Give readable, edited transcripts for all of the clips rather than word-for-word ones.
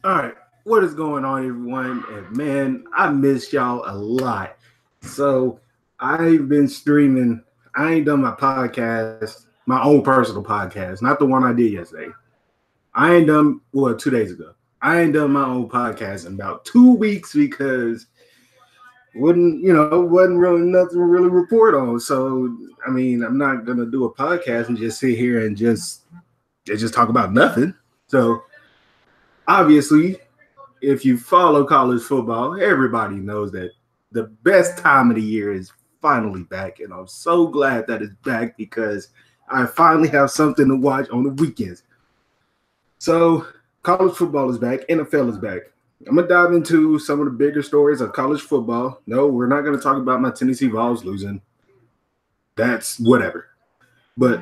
All right, what is going on, everyone? And man, I miss y'all a lot. So I've been streaming. I ain't done my podcast, my own personal podcast, not the one I did yesterday. I ain't done 2 days ago. I ain't done my own podcast in about 2 weeks because wasn't really nothing to really report on. So I mean, I'm not gonna do a podcast and just sit here and just talk about nothing. So obviously, if you follow college football, everybody knows that the best time of the year is finally back. And I'm so glad that it's back because I finally have something to watch on the weekends. So, college football is back, NFL is back. I'm going to dive into some of the bigger stories of college football. No, we're not going to talk about my Tennessee Vols losing. That's whatever. But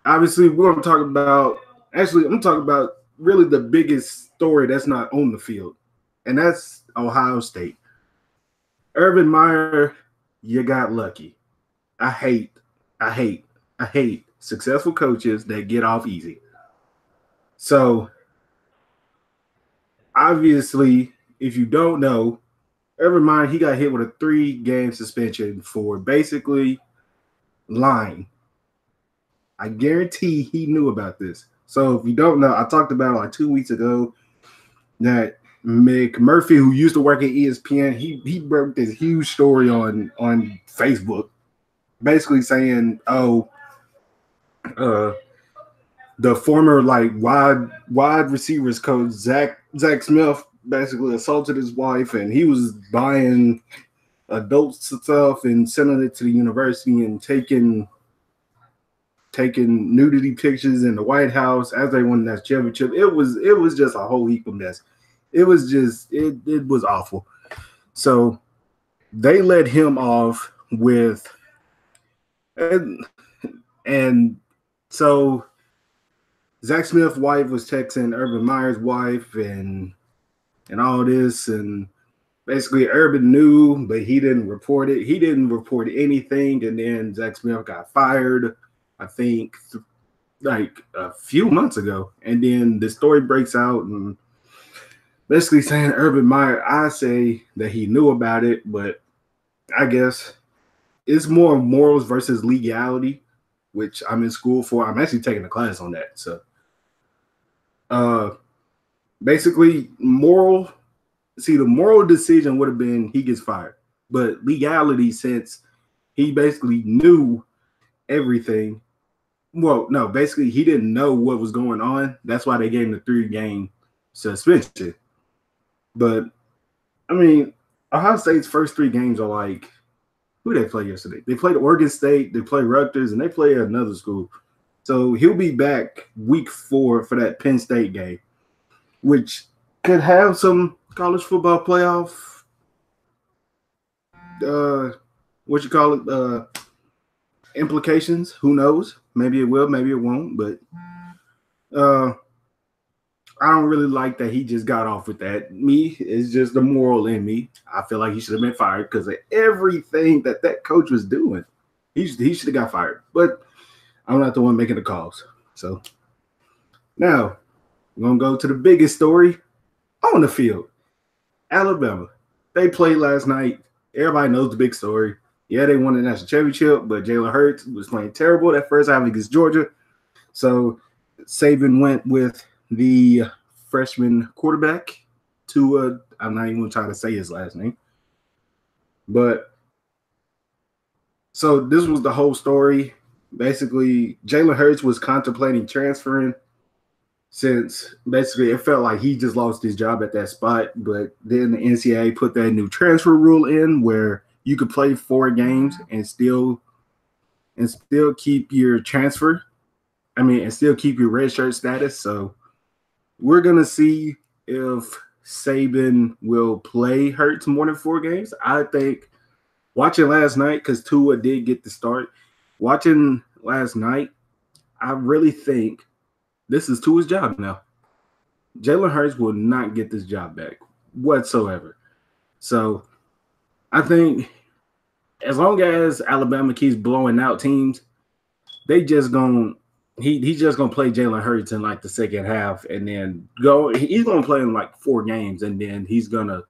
obviously, we're going to talk about, actually, I'm going to talk about really the biggest story that's not on the field, and that's Ohio State. Urban Meyer, you got lucky. I hate, I hate successful coaches that get off easy. So, obviously, if you don't know, Urban Meyer, he got hit with a 3-game suspension for basically lying. I guarantee he knew about this. So if you don't know, I talked about it like 2 weeks ago that McMurphy, who used to work at ESPN, he broke this huge story on Facebook, basically saying, the former like wide receivers coach Zach Smith basically assaulted his wife, and he was buying adult stuff and sending it to the university and taking nudity pictures in the White House as they won that championship. It was just a whole heap of mess. It was just it was awful. So they let him off with and so Zach Smith's wife was texting Urban Meyer's wife and all this, and basically Urban knew, but he didn't report it. He didn't report anything, and then Zach Smith got fired, I think, like a few months ago. And then the story breaks out and basically saying Urban Meyer, I say that he knew about it, but I guess it's more morals versus legality, which I'm in school for. I'm actually taking a class on that. So basically the moral decision would have been he gets fired. But legality, since he basically knew everything. Well, no, basically he didn't know what was going on. That's why they gave him the 3-game suspension. But I mean, Ohio State's first 3 games are like, who they play yesterday? They played Oregon State, they play Rutgers, and they play another school. So he'll be back week 4 for that Penn State game, which could have some college football playoff implications. Who knows? Maybe it will, maybe it won't. But I don't really like that he just got off with that. Me, it's just the moral in me. I feel like he should have been fired because of everything that coach was doing. He should have got fired. But I'm not the one making the calls. So now we're going to go to the biggest story on the field. Alabama. They played last night. Everybody knows the big story. Yeah, they won the national championship, but Jalen Hurts was playing terrible that first half against Georgia. So Saban went with the freshman quarterback to I'm not even going to try to say his last name. But so this was the whole story. Basically, Jalen Hurts was contemplating transferring since basically it felt like he just lost his job at that spot. But then the NCAA put that new transfer rule in where you could play 4 games and still keep your transfer. And still keep your red shirt status. So we're going to see if Saban will play Hurts more than 4 games. I think watching last night, because Tua did get the start, watching last night, I really think this is Tua's job now. Jalen Hurts will not get this job back whatsoever. So I think as long as Alabama keeps blowing out teams, they just going to he's just gonna play Jalen Hurts in like the second half, and then go. He's gonna play in like 4 games, and then he's gonna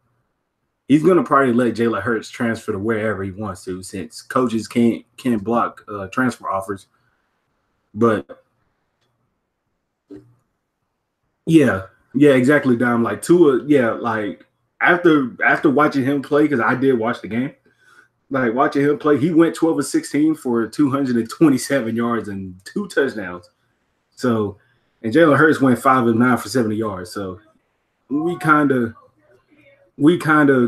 probably let Jalen Hurts transfer to wherever he wants to, since coaches can't block transfer offers. But yeah, exactly, Dom. Like Tua, like after watching him play, because I did watch the game. Like watching him play, he went 12 of 16 for 227 yards and 2 touchdowns. So, and Jalen Hurts went 5 of 9 for 70 yards. So we kind of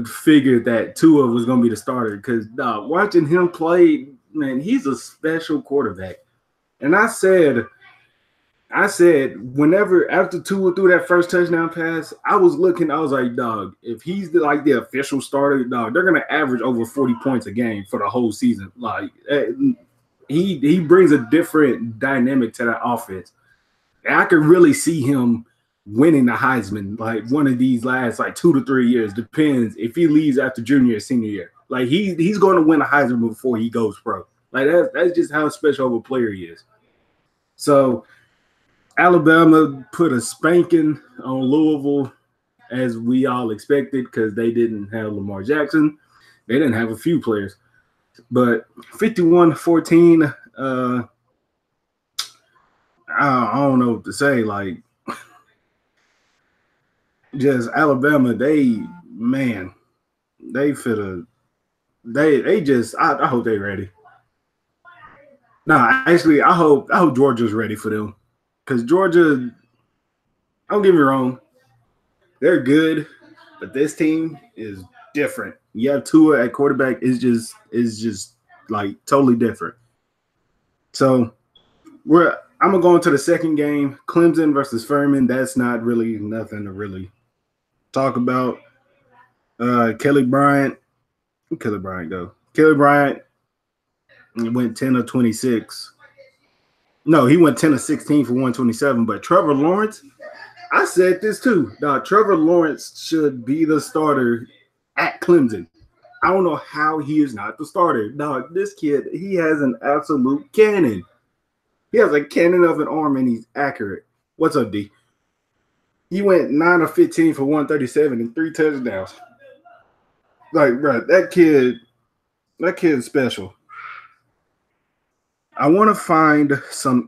figured that Tua was going to be the starter, because watching him play, man, he's a special quarterback. And I said, whenever after Tua threw that first touchdown pass, I was like, dog, if he's the official starter, dog, they're gonna average over 40 points a game for the whole season. Like he brings a different dynamic to that offense. And I could really see him winning the Heisman like one of these last like 2 to 3 years. Depends if he leaves after junior or senior year. Like he's going to win a Heisman before he goes pro. Like that's just how special of a player he is. So Alabama put a spanking on Louisville, as we all expected, because they didn't have Lamar Jackson. They didn't have a few players. But 51-14, I don't know what to say. Like, just Alabama, I hope they're ready. Nah, actually, I hope Georgia's ready for them. Because Georgia, don't get me wrong, they're good, but this team is different. You have Tua at quarterback, is just like totally different. So I'm gonna go into the second game, Clemson versus Furman. That's not really nothing to really talk about. Kelly Bryant went 10 of 26. No, he went 10 of 16 for 127. But Trevor Lawrence, I said this too. Trevor Lawrence should be the starter at Clemson. I don't know how he is not the starter. This kid, he has an absolute cannon. He has a cannon of an arm, and he's accurate. What's up, D? He went 9 of 15 for 137 and 3 touchdowns. Like, bro, that kid's special. I want to find some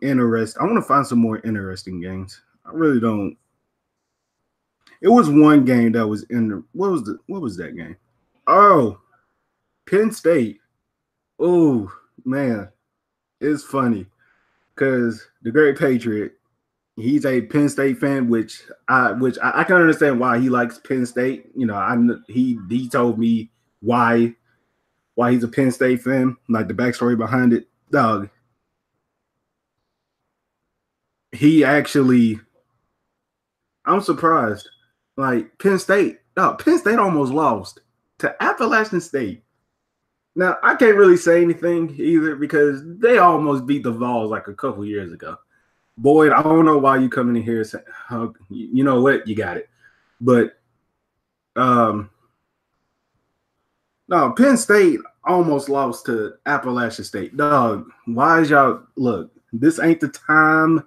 more interesting games. I really don't. It was one game that was what was that game? Oh, Penn State. Oh, man. It's funny because the Great Patriot, he's a Penn State fan, which I can understand why he likes Penn State. You know, he told me why he's a Penn State fan, like the backstory behind it. Dog, I'm surprised. Like Penn State almost lost to Appalachian State. Now, I can't really say anything either because they almost beat the Vols like a couple years ago. Boyd, I don't know why you coming in here saying, you know what, you got it. But no, Penn State almost lost to Appalachian State. Dog, why is y'all look? This ain't the time.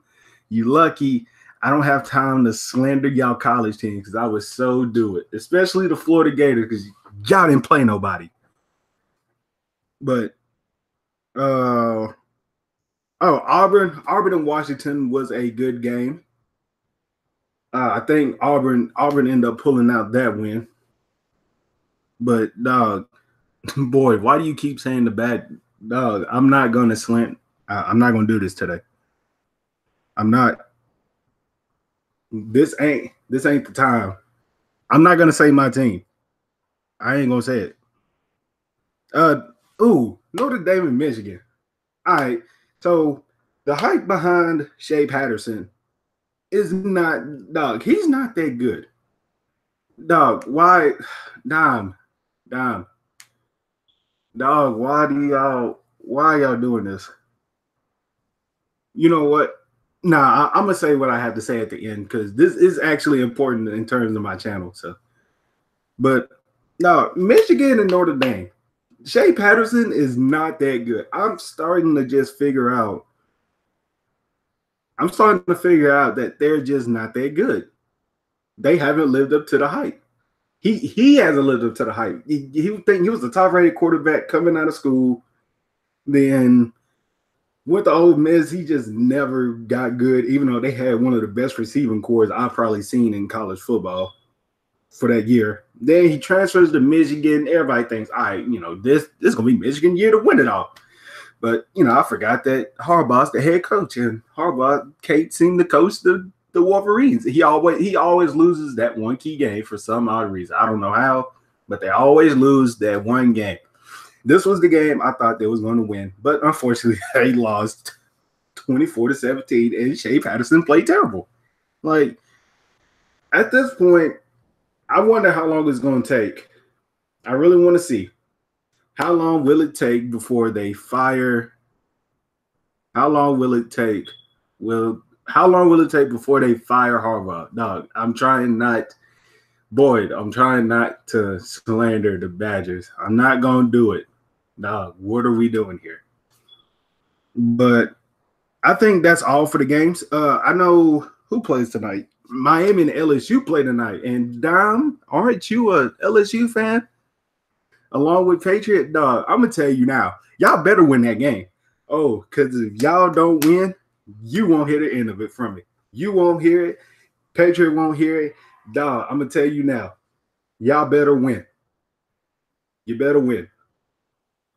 You lucky. I don't have time to slander y'all college teams because I would so do it, especially the Florida Gators because y'all didn't play nobody. But Auburn and Washington was a good game. I think Auburn ended up pulling out that win. But dog, boy, why do you keep saying the bad dog? I'm not gonna slant. I'm not gonna do this today. I'm not. This ain't the time. I'm not gonna say my team. I ain't gonna say it. Notre Dame and Michigan. All right. So the hype behind Shea Patterson is not, dog. He's not that good. Dog, why? Dog, why y'all doing this? You know what? Nah, I'm gonna say what I have to say at the end because this is actually important in terms of my channel. So, but no, Michigan and Notre Dame. Shea Patterson is not that good. I'm starting to just figure out I'm starting to figure out that they're just not that good. They haven't lived up to the hype. He hasn't lived up to the hype. He would think he was the top rated quarterback coming out of school. Then with the Ole Miss, he just never got good, even though they had one of the best receiving cores I've probably seen in college football for that year. Then he transfers to Michigan. Everybody thinks, all right, this is gonna be Michigan year to win it all. But I forgot that Harbaugh's the head coach, and Harbaugh can't seem to coach the Wolverines. He always loses that one key game for some odd reason. I don't know how, but they always lose that one game. This was the game I thought they was going to win, but unfortunately they lost 24-17, and Shea Patterson played terrible. Like, at this point, I wonder how long it's going to take. I really want to see. How long will it take before they fire? How long will it take? How long will it take before they fire Harbaugh? Dog, I'm trying not to slander the Badgers. I'm not going to do it. Dog, what are we doing here? But I think that's all for the games. I know who plays tonight. Miami and LSU play tonight. And Dom, aren't you a LSU fan? Along with Patriot, dog, I'm going to tell you now, y'all better win that game. Oh, because if y'all don't win, you won't hear the end of it from me. You won't hear it. Patriot won't hear it. Dog, I'm going to tell you now, y'all better win. You better win.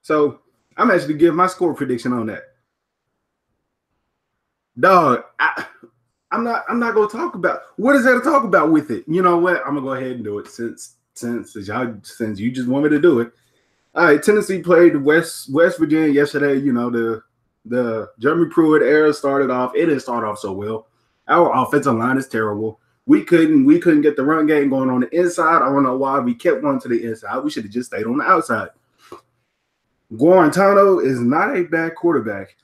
So I'm actually giving my score prediction on that. Dog, I'm not going to talk about what is there to talk about with it. You know what? I'm gonna go ahead and do it since you just want me to do it. All right, Tennessee played West Virginia yesterday. The Jeremy Pruitt era started off. It didn't start off so well. Our offensive line is terrible. We couldn't get the run game going on the inside. I don't know why we kept going to the inside. We should have just stayed on the outside. Guarantano is not a bad quarterback.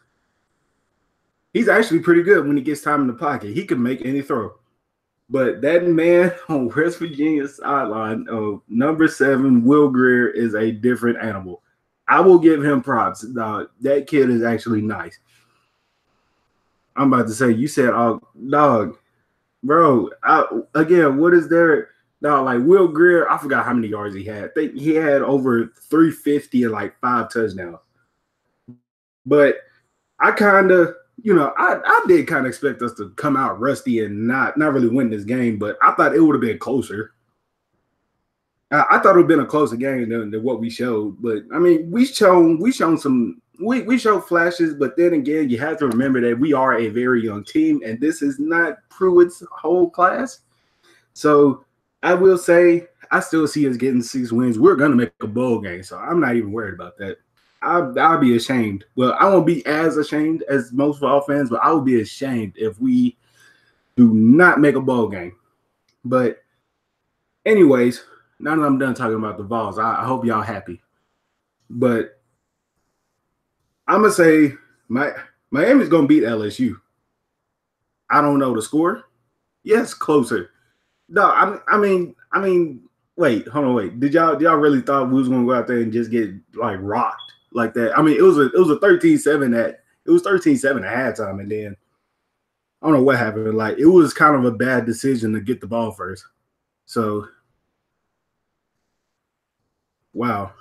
He's actually pretty good when he gets time in the pocket. He can make any throw. But that man on West Virginia's sideline, number 7, Will Grier, is a different animal. I will give him props. That kid is actually nice. I'm about to say, you said, dog, bro, again, what is there? Dog, like Will Grier, I forgot how many yards he had. I think he had over 350 and like 5 touchdowns. But I kind of, I did kind of expect us to come out rusty and not really win this game, but I thought it would have been closer. I thought it would have been a closer game than what we showed. But I mean, we showed flashes, but then again, you have to remember that we are a very young team, and this is not Pruitt's whole class. So I will say I still see us getting 6 wins. We're gonna make a bowl game, so I'm not even worried about that. I'll be ashamed. Well, I won't be as ashamed as most football fans, but I will be ashamed if we do not make a bowl game. But anyways, now that I'm done talking about the Vols, I hope y'all happy. But I'm going to say Miami's going to beat LSU. I don't know the score. Yes, closer. No, I mean, wait, hold on, wait. Did y'all really thought we was going to go out there and just get like rocked like that? I mean, it was a 13-7 at halftime, and then I don't know what happened. Like, it was kind of a bad decision to get the ball first. So, wow.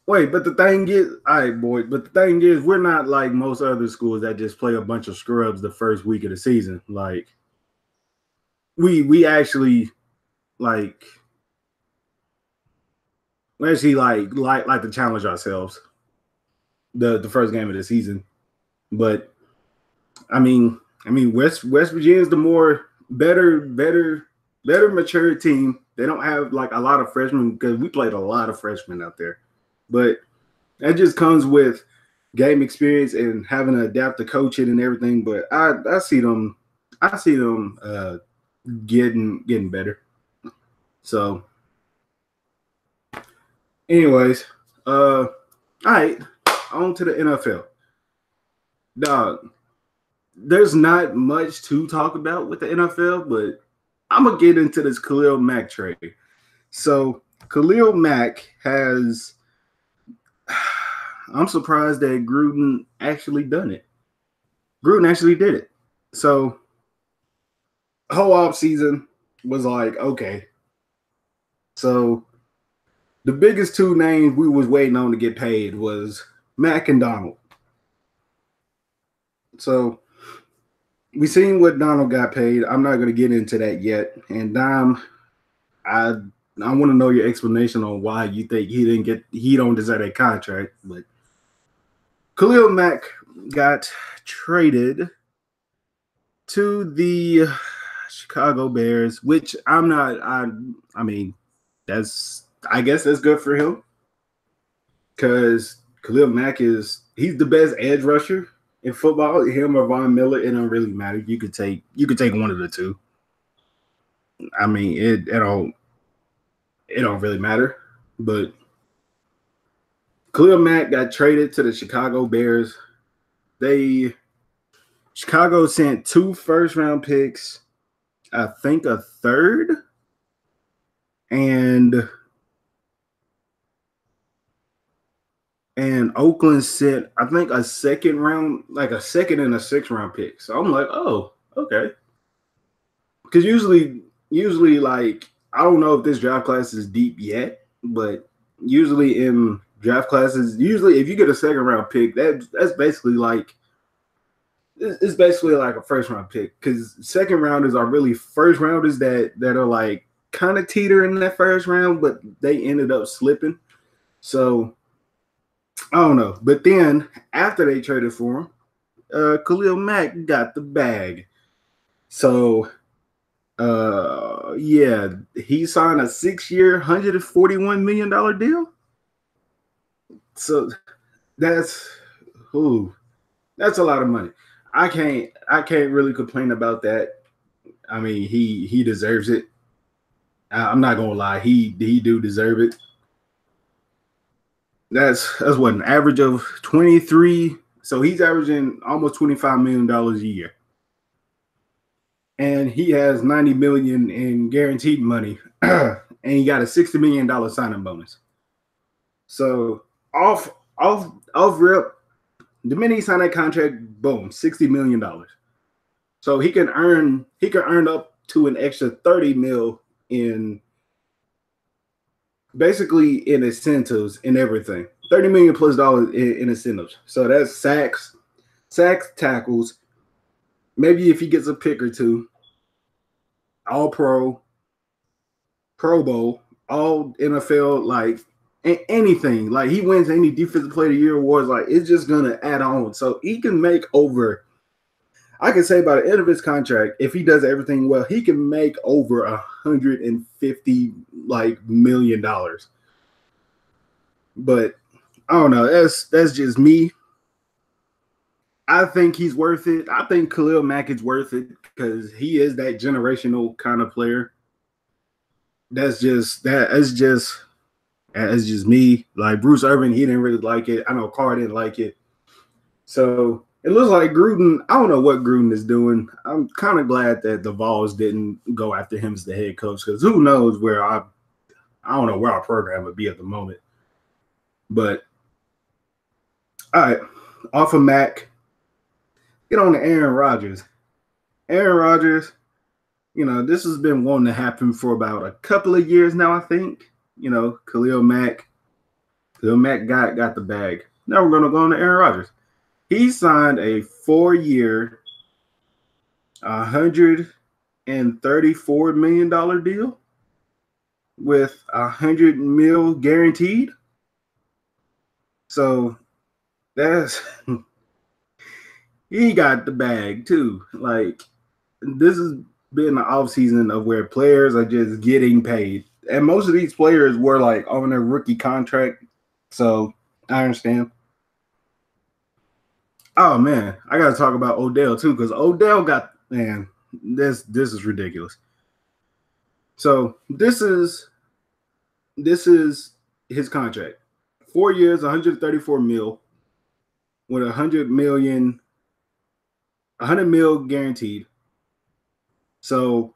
Wait, but the thing is, all right, boy, but the thing is, we're not like most other schools that just play a bunch of scrubs the first week of the season. Like, we actually like to challenge ourselves the first game of the season. But I mean West Virginia is the more better mature team. They don't have like a lot of freshmen because we played a lot of freshmen out there. But that just comes with game experience and having to adapt to coaching and everything. But I see them getting better. So anyways, all right, on to the NFL. Dog, there's not much to talk about with the NFL, but I'm going to get into this Khalil Mack trade. So Khalil Mack has – I'm surprised that Gruden actually done it. Gruden actually did it. So whole off season was like, okay. So the biggest two names we was waiting on to get paid was Mac and Donald. So we seen what Donald got paid. I'm not going to get into that yet. And Dom, I want to know your explanation on why you think he don't deserve a contract. But Khalil Mack got traded to the Chicago Bears, which I mean, I guess that's good for him because Khalil Mack he's the best edge rusher in football. Him or Von Miller, it don't really matter. You could take one of the two. I mean, it don't really matter. But Khalil Mack got traded to the Chicago Bears. Chicago sent 2 first-round picks, I think a third, and Oakland sent, I think, a second round, like a second and a 6th round pick. So I'm like, oh, okay. Because usually, like, I don't know if this draft class is deep yet, but usually in draft classes, if you get a 2nd round pick, that's basically like, it's basically like a 1st round pick, because 2nd rounders are really 1st rounders that are like kind of teetering in that 1st round, but they ended up slipping. So I don't know. But then after they traded for him, Khalil Mack got the bag. So yeah, he signed a 6-year, $141 million deal. So that's a lot of money. I can't really complain about that. I mean, he deserves it. I'm not gonna lie, he do deserve it. That's what, an average of 23. So he's averaging almost $25 million a year, and he has $90 million in guaranteed money, and he got a $60 million signing bonus. So off rip, the minute he signed that contract, boom, $60 million. So he can earn up to an extra $30 million in basically in incentives and everything. $30 million plus in incentives. So that's sacks, tackles. Maybe if he gets a pick or two, all pro, Pro Bowl, all NFL, like anything. Like he wins any Defensive Player of the Year awards, like it's just gonna add on. So he can make over, I can say by the end of his contract, if he does everything well, he can make over $150 million. But I don't know. That's just me. I think he's worth it. I think Khalil Mack is worth it because he is that generational kind of player. That's just me. Like Bruce Irvin, he didn't really like it. I know Carr didn't like it. So it looks like Gruden, I don't know what Gruden is doing. I'm kind of glad that the Vols didn't go after him as the head coach, because who knows where I don't know where our program would be at the moment. But all right, off of Mac, get on to Aaron Rodgers. Aaron Rodgers, this has been wanting to happen for about a couple of years now, I think. Khalil Mack got the bag. Now we're going to go on to Aaron Rodgers. He signed a 4-year, $134 million deal with $100 million guaranteed. So that's he got the bag too. Like, this has been the offseason of where players are just getting paid. And most of these players were like on their rookie contract. So I understand. Oh man, I gotta talk about Odell too, because Odell got, man, this is ridiculous. So this is his contract. 4 years, $134 million with $100 million guaranteed. So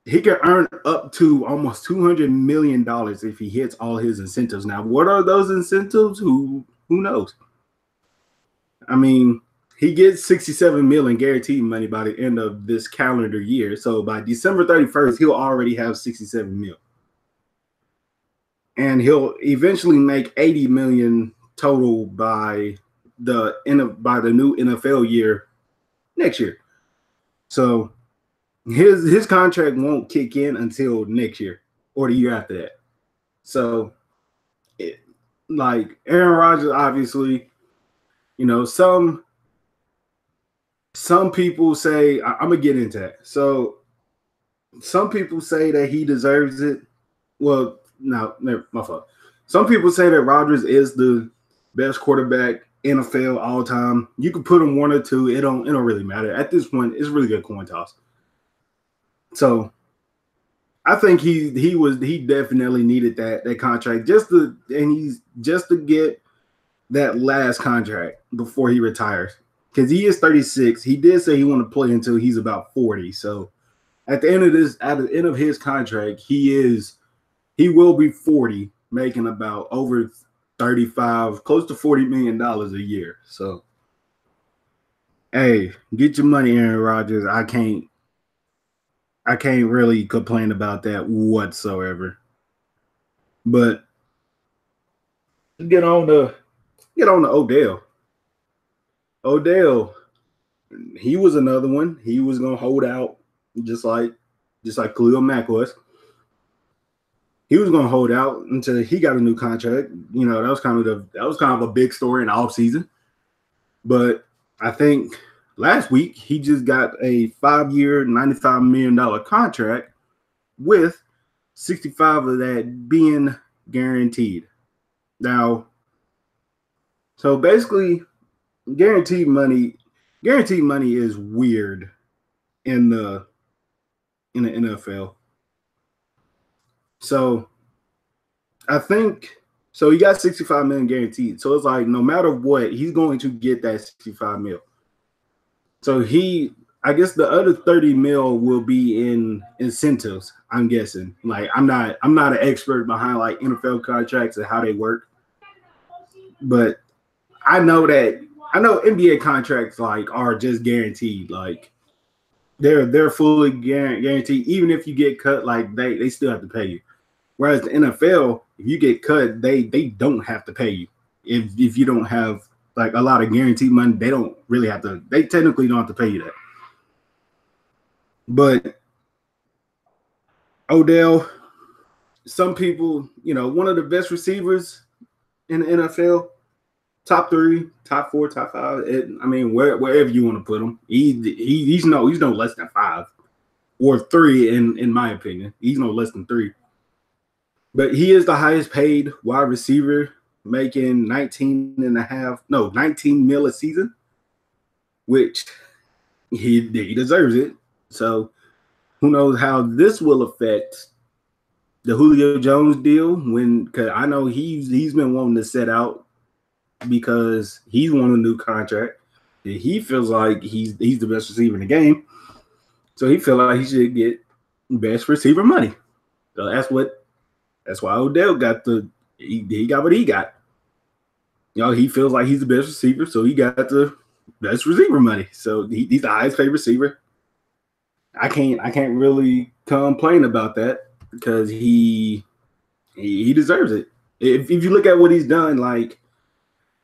he can earn up to almost $200 million if he hits all his incentives. Now, what are those incentives? Who knows? I mean, he gets $67 million guaranteed money by the end of this calendar year. So by December 31st, he'll already have $67 million. And he'll eventually make $80 million total by the new NFL year next year. So his contract won't kick in until next year or the year after that. So, like Aaron Rodgers, obviously, some people say I'm gonna get into that. So, some people say that he deserves it. Well, no, my fault. Some people say that Rodgers is the best quarterback NFL all time. You can put him one or two. It don't really matter at this point. It's really good coin toss. So I think he definitely needed that contract just to get that last contract before he retires, because he is 36. He did say he want to play until he's about 40. So at the end of his contract, he will be 40, making about over 35, close to $40 million a year. So hey, get your money, Aaron Rodgers. I can't really complain about that whatsoever. But get on to Odell. Odell, he was another one. He was gonna hold out just like Khalil Mack was. He was gonna hold out until he got a new contract. That was kind of a big story in the offseason. But I think last week, he just got a 5-year, $95 million contract with 65 of that being guaranteed. Now, so basically, guaranteed money is weird in the NFL. So I think so he got 65 million guaranteed. So it's like no matter what, he's going to get that 65 mil. So I guess the other 30 mil will be in incentives, I'm guessing. Like I'm not an expert behind like NFL contracts and how they work. But I know NBA contracts like are just guaranteed. Like they're fully guaranteed. Even if you get cut, like they still have to pay you. Whereas the NFL, if you get cut, they don't have to pay you. If you don't have like a lot of guaranteed money, they don't really have to. They technically don't have to pay you that. But Odell, some people, one of the best receivers in the NFL, top 3, top 4, top 5. Wherever you want to put him, he's no less than 5 or 3 in my opinion. He's no less than 3. But he is the highest paid wide receiver, making 19 mil a season, which he deserves it. So who knows how this will affect the Julio Jones deal, because I know he's been wanting to set out because he's won a new contract. He feels like he's the best receiver in the game. So he feels like he should get best receiver money. So that's why Odell got he got what he got. He feels like he's the best receiver, so he got the best receiver money. So he's the highest paid receiver. I can't really complain about that because he deserves it. If you look at what he's done, like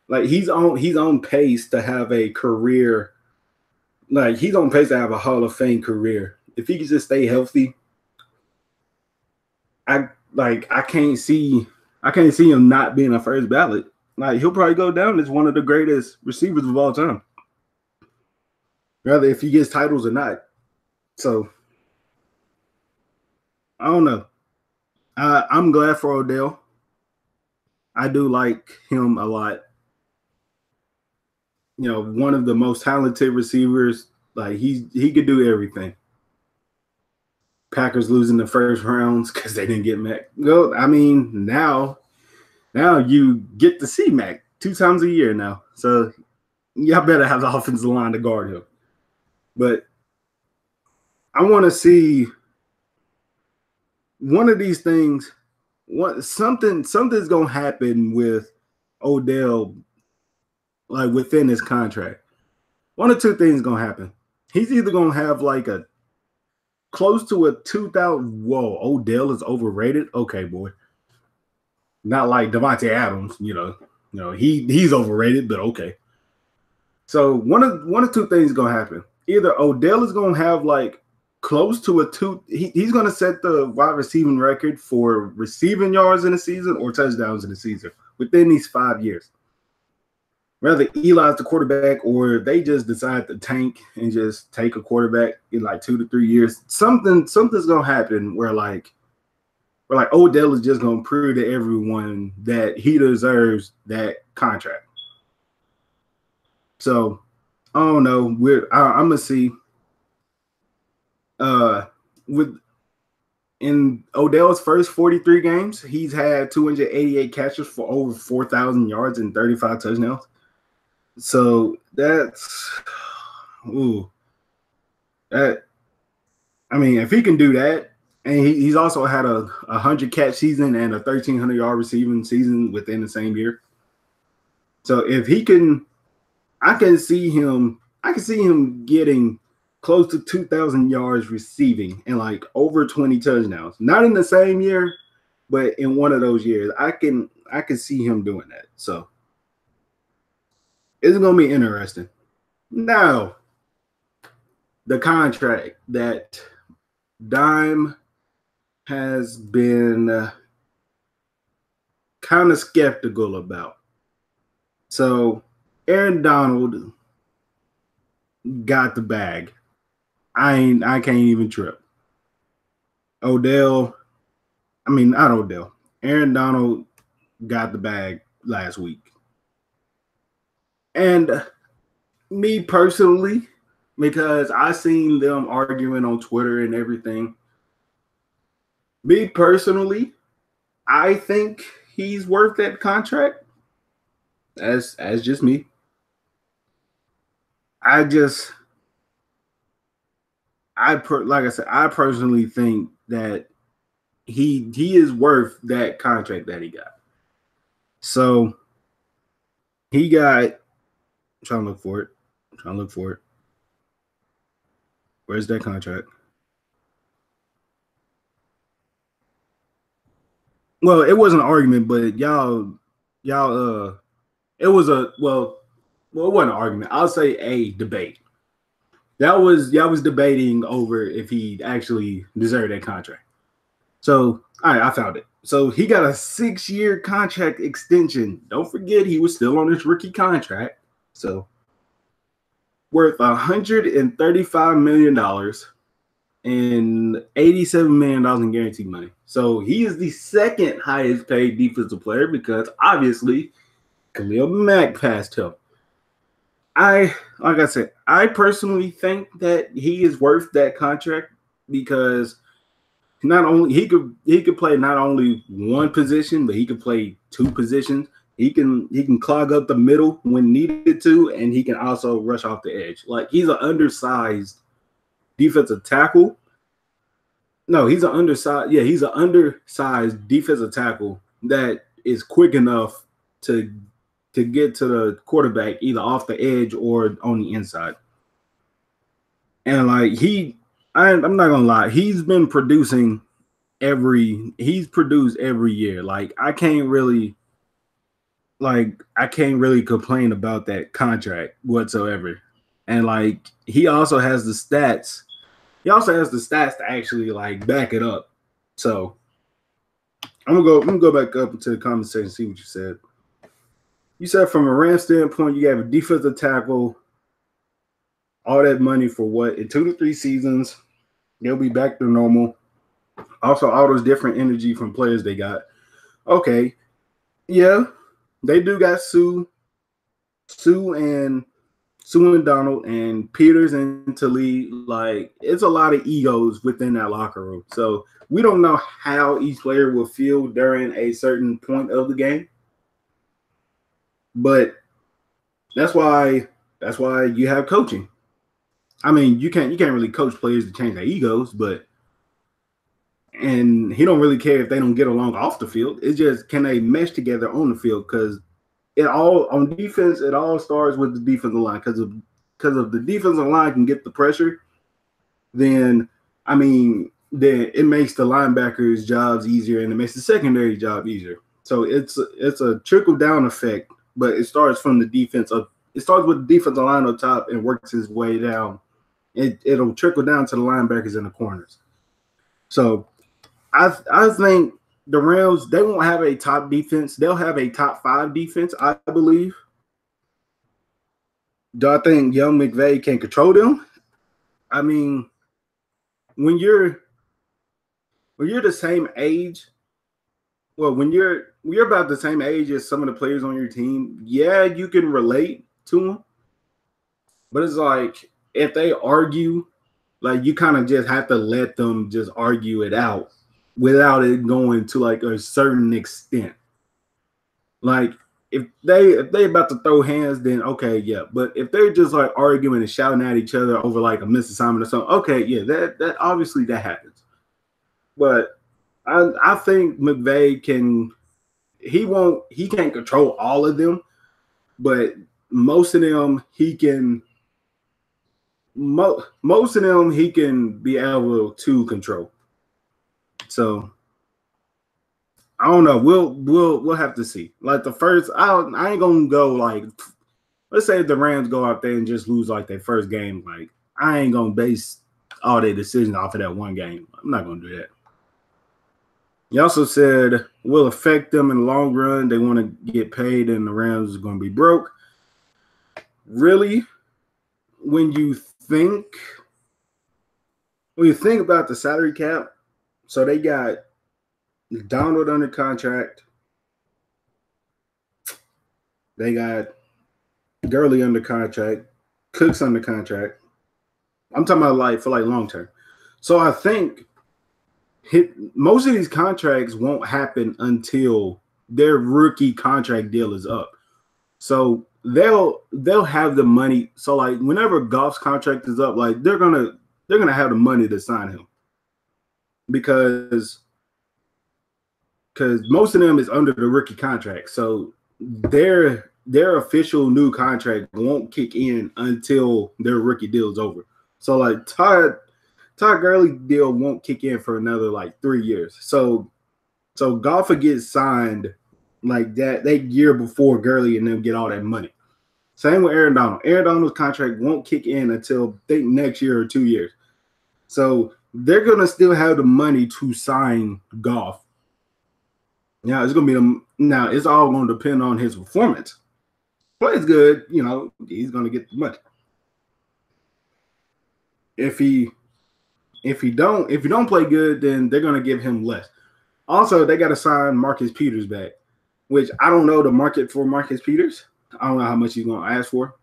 he's on pace to have a career. Like he's on pace to have a Hall of Fame career. If he can just stay healthy, I can't see him not being a first ballot. Like he'll probably go down as one of the greatest receivers of all time, rather if he gets titles or not. So I don't know. I'm glad for Odell. I do like him a lot. One of the most talented receivers. Like he could do everything. Packers losing the first rounds because they didn't get Mac. Well, now you get to see Mac 2 times a year now. So y'all better have the offensive line to guard him. But I want to see one of these things. Something's gonna happen with Odell, like within his contract. one of two things gonna happen. He's either gonna have like a close to a 2000. Whoa, Odell is overrated. Okay, boy. Not like Devontae Adams. He's overrated, but okay. So one of two things is gonna happen. Either Odell is gonna have like close to a two. He's gonna set the wide receiving record for receiving yards in the season or touchdowns in the season within these 5 years. Whether Eli's the quarterback or they just decide to tank and just take a quarterback in like 2 to 3 years, something's gonna happen where Odell is just gonna prove to everyone that he deserves that contract. So I don't know. I'm gonna see. In Odell's first 43 games, he's had 288 catches for over 4,000 yards and 35 touchdowns. So that's if he can do that, and he's also had a 100 catch season and a 1,300 yard receiving season within the same year. So if he can, I can see him getting close to 2,000 yards receiving and like over 20 touchdowns. Not in the same year, but in one of those years, I can see him doing that. So it's gonna be interesting. Now, the contract that Dime has been kind of skeptical about. So Aaron Donald got the bag. I can't even trip. Not Odell. Aaron Donald got the bag last week. And me personally, because I seen them arguing on Twitter and everything. Me personally, I think he's worth that contract. As just me. I personally think that he is worth that contract that he got. So he got. I'm trying to look for it. Where's that contract? Well, it wasn't an argument, but it was it wasn't an argument. I'll say a debate. Y'all was debating over if he actually deserved that contract. So, all right, I found it. So he got a 6-year contract extension. Don't forget he was still on his rookie contract. So worth $135 million and $87 million in guaranteed money. So he is the second highest paid defensive player because obviously Khalil Mack passed him. I personally think that he is worth that contract because not only he could play not only one position, but he could play two positions. He can clog up the middle when needed to, and he can also rush off the edge. Like he's an undersized defensive tackle. No, he's an undersized defensive tackle that is quick enough to get to the quarterback either off the edge or on the inside. And like I'm not gonna lie, he's produced every year. Like I can't really complain about that contract whatsoever. And like he also has the stats. He also has the stats to actually like back it up. So I'm gonna go back up into the comment section and see what you said. You said from a Rams standpoint, you have a defensive tackle, all that money for what? In 2 to 3 seasons, they'll be back to normal. Also, all those different energy from players they got. Okay. Yeah, they do got Sue and Donald and Peters and Talib. Like, it's a lot of egos within that locker room. So we don't know how each player will feel during a certain point of the game. But that's why you have coaching. I mean, you can't really coach players to change their egos, and he don't really care if they don't get along off the field. It's just, can they mesh together on the field? Because on defense, it all starts with the defensive line. because if the defensive line can get the pressure, then then it makes the linebackers' jobs easier and it makes the secondary job easier. So it's a trickle down effect, but it starts from the defense up. It starts with the defensive line up top and works its way down. It'll trickle down to the linebackers and the corners. So I think the Rams, they won't have a top defense. They'll have a top 5 defense, I believe. Do I think young McVay can control them? I mean, when you're the same age, when you're about the same age as some of the players on your team, yeah, you can relate to them. But it's like if they argue, like you kind of just have to let them just argue it out without it going to like a certain extent. Like if they about to throw hands, then okay, yeah. But if they're just like arguing and shouting at each other over like a missed assignment or something, okay, yeah, that obviously that happens. But I think McVay he can't control all of them, but most of them he can be able to control. So I don't know. We'll have to see. Like the first, I ain't gonna go like. Let's say if the Rams go out there and just lose like their first game. Like I ain't gonna base all their decisions off of that one game. I'm not gonna do that. He also said will affect them in the long run. They want to get paid, and the Rams are going to be broke. Really, when you think about the salary cap, so they got Donald under contract. They got Gurley under contract. Cooks under contract. I'm talking about like for like long term. So I think most of these contracts won't happen until their rookie contract deal is up. So they'll have the money. So like whenever Goff's contract is up, like they're gonna have the money to sign him because most of them is under the rookie contract. So their official new contract won't kick in until their rookie deal is over. So like Todd Gurley deal won't kick in for another like 3 years. So Goff will get signed like that year before Gurley and them get all that money. Same with Aaron Donald. Aaron Donald's contract won't kick in until I think next year or 2 years. So they're gonna still have the money to sign Goff. Now it's all gonna depend on his performance. Plays good, he's gonna get the money. If he don't play good, then they're gonna give him less. Also, they got to sign Marcus Peters back, which I don't know the market for Marcus Peters. I don't know how much he's gonna ask for.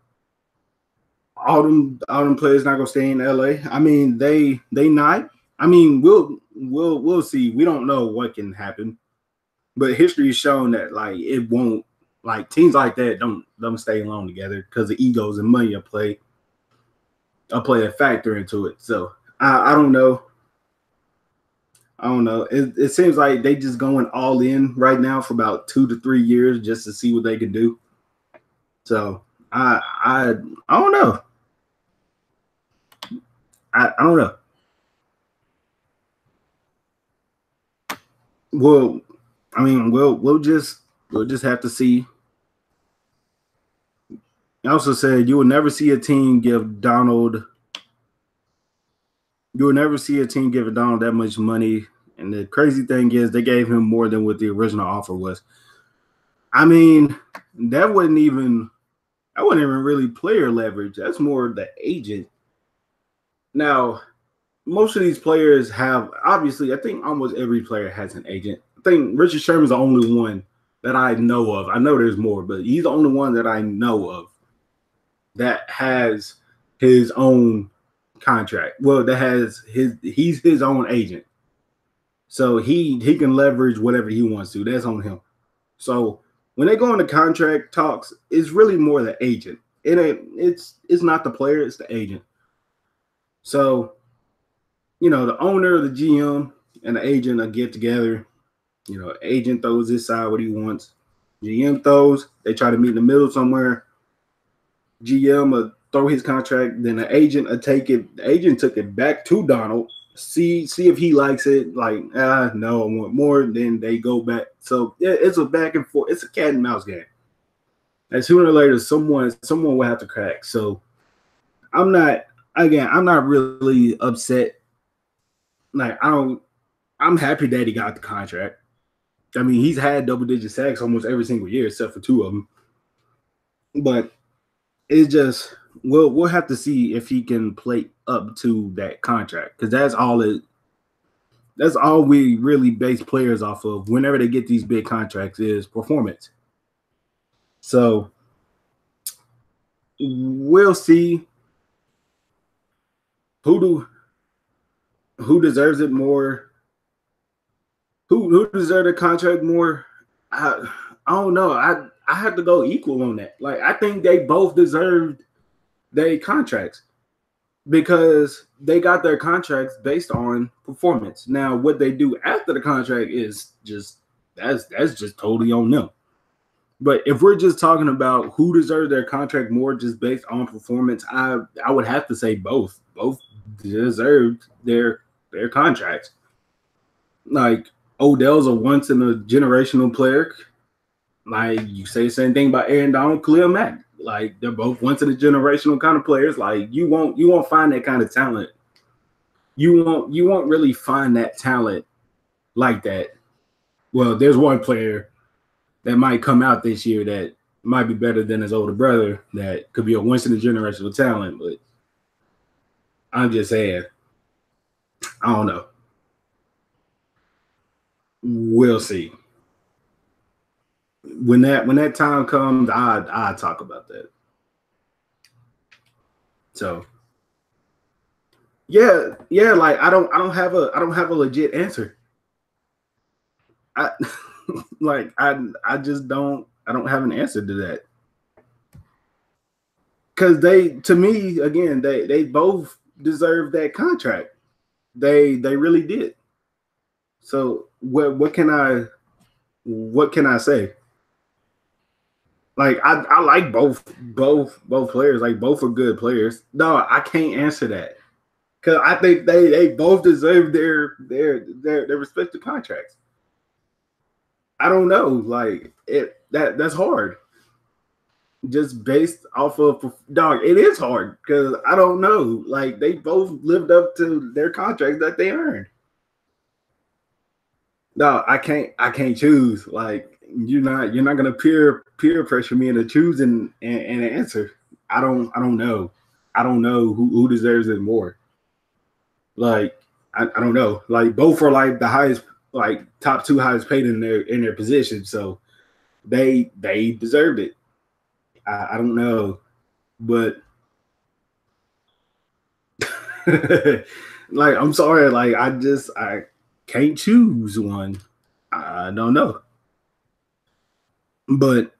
All them players not gonna stay in LA. I mean, they not. I mean, we'll see. We don't know what can happen, but history has shown that like it won't. Like teams like that don't stay long together because the egos and money will play a factor into it. So I don't know. It seems like they just going all in right now for about 2 to 3 years just to see what they can do. So I don't know. I don't know. Well, I mean, we'll just have to see. He also said you will never see a team give Donald. You will never see a team give Donald that much money. And the crazy thing is they gave him more than what the original offer was. I mean, that wasn't even really player leverage. That's more the agent. Now, most of these players have, obviously, I think almost every player has an agent. I think Richard Sherman's the only one that I know of. I know there's more, but he's the only one that I know of that has his own contract. Well, he's his own agent. So he can leverage whatever he wants to. That's on him. So when they go into contract talks, it's really more the agent. It's not the player, it's the agent. So, the owner, the GM, and the agent will get together. Agent throws his side what he wants. GM throws. They try to meet in the middle somewhere. GM throw his contract. Then the agent will take it. The agent took it back to Donald. See if he likes it. Like, no, I want more. Then they go back. So yeah, it's a back and forth. It's a cat and mouse game. And sooner or later, someone will have to crack. So I'm not really upset. Like, I'm happy that he got the contract. I mean, he's had double-digit sacks almost every single year except for 2 of them. But it's just we'll have to see if he can play up to that contract, because that's all we really base players off of whenever they get these big contracts is performance. So we'll see who deserves it more. Who deserves the contract more? I don't know. I have to go equal on that. Like, I think they both deserved their contracts because they got their contracts based on performance. Now, what they do after the contract is that's just totally on them. But if we're just talking about who deserves their contract more just based on performance, I would have to say both. Both deserved their contracts. Like, Odell's a once in a generational player. Like, you say the same thing about Aaron Donald, Khalil Mack. Like, they're both once in a generational kind of players. Like, you won't find that kind of talent. You won't really find that talent like that. Well, there's one player that might come out this year that might be better than his older brother that could be a once in a generational talent, but I'm just saying, I don't know. We'll see. When that time comes, I talk about that. So yeah, like I don't have a legit answer. I just don't have an answer to that. Because to me, again, they both deserve that contract. They really did. So what can I say? Like, I like both players. Like, both are good players. No, I can't answer that because I think they both deserve their respective contracts. I don't know. Like, that's hard. Just based off of dog, it is hard because I don't know. Like, they both lived up to their contracts that they earned. No, I can't choose. Like, you're not gonna peer pressure me into choosing an answer. I don't know. I don't know who deserves it more. Like, I don't know. Like, both are like the highest, like top 2 highest paid in their position, so they deserved it. I don't know, but like, I'm sorry. Like, I can't choose one. I don't know. But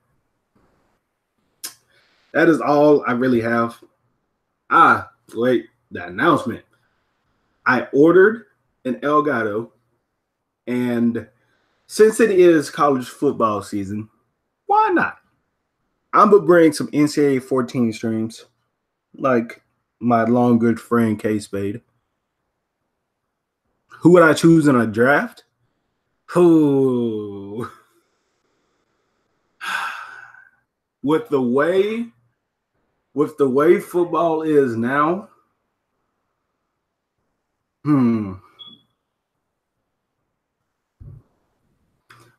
that is all I really have. Wait, the announcement. I ordered an Elgato, and since it is college football season, why not? I'm gonna bring some NCAA 14 streams, like my long good friend K Spade. Who would I choose in a draft? Who? With the way football is now,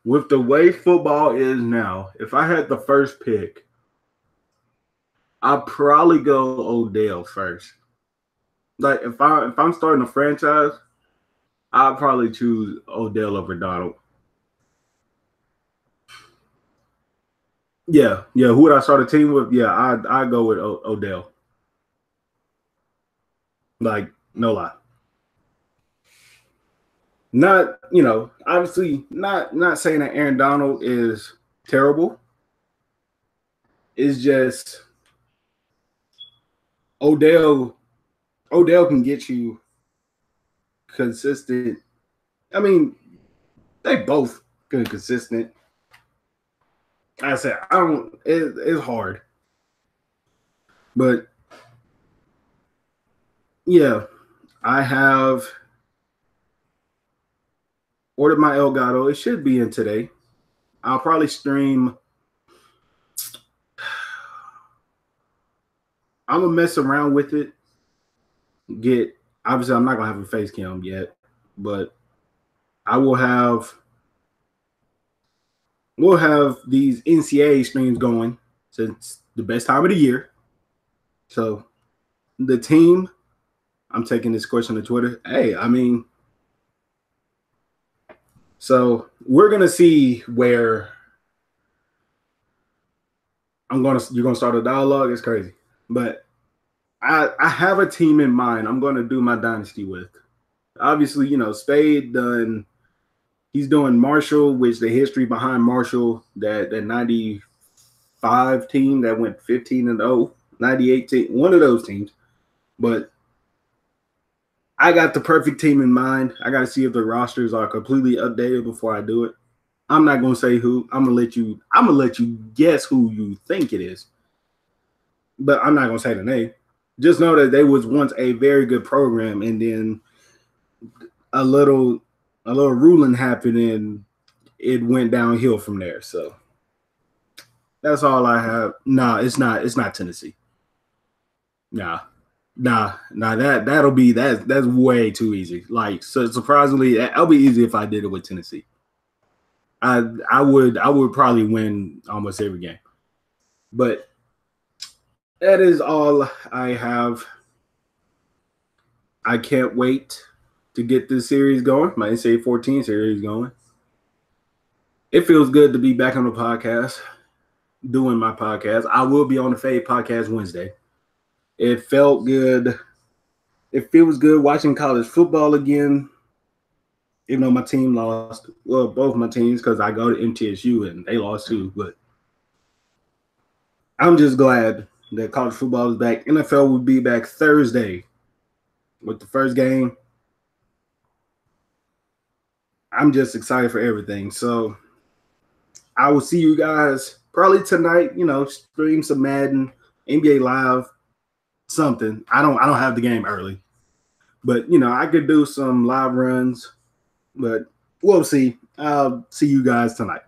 with the way football is now, if I had the first pick, I'd probably go Odell first. Like, if I'm starting a franchise, I'd probably choose Odell over Donald. Yeah. Who would I start a team with? Yeah, I'd go with Odell. Like, no lie. Not, obviously not saying that Aaron Donald is terrible. It's just Odell can get you consistent. I mean, they both good consistent. Like I said, it's hard. But Yeah, I have ordered my Elgato. It should be in today. I'll probably stream. I'm gonna mess around with it. Get obviously, I'm not gonna have a face cam yet, but I will have. We'll have these NCAA streams going since the best time of the year. So the team, I'm taking this question to Twitter. Hey, I mean, so we're gonna see where you're gonna start a dialogue. It's crazy, but I have a team in mind. I'm gonna do my dynasty with. Obviously, Spade done. He's doing Marshall, which the history behind Marshall, that 95 team that went 15-0, 98 team, one of those teams. But I got the perfect team in mind. I got to see if the rosters are completely updated before I do it. I'm not gonna say who. I'm gonna let you guess who you think it is. But I'm not gonna say the name. Just know that they was once a very good program, and then a little ruling happened, and it went downhill from there. So that's all I have. Nah, it's not Tennessee. Nah. That's way too easy. Like, so surprisingly, that'll be easy if I did it with Tennessee. I would probably win almost every game. But that is all I have. I can't wait to get this series going, my NCAA 14 series going. It feels good to be back on the podcast, doing my podcast. I will be on the Fade podcast Wednesday. It felt good. It feels good watching college football again, even though my team lost. Well, both my teams, because I go to MTSU and they lost too. But I'm just glad that college football is back. NFL will be back Thursday with the first game. I'm just excited for everything. So I will see you guys probably tonight. Stream some Madden, NBA Live, something. I don't have the game early, but I could do some live runs. But we'll see. I'll see you guys tonight.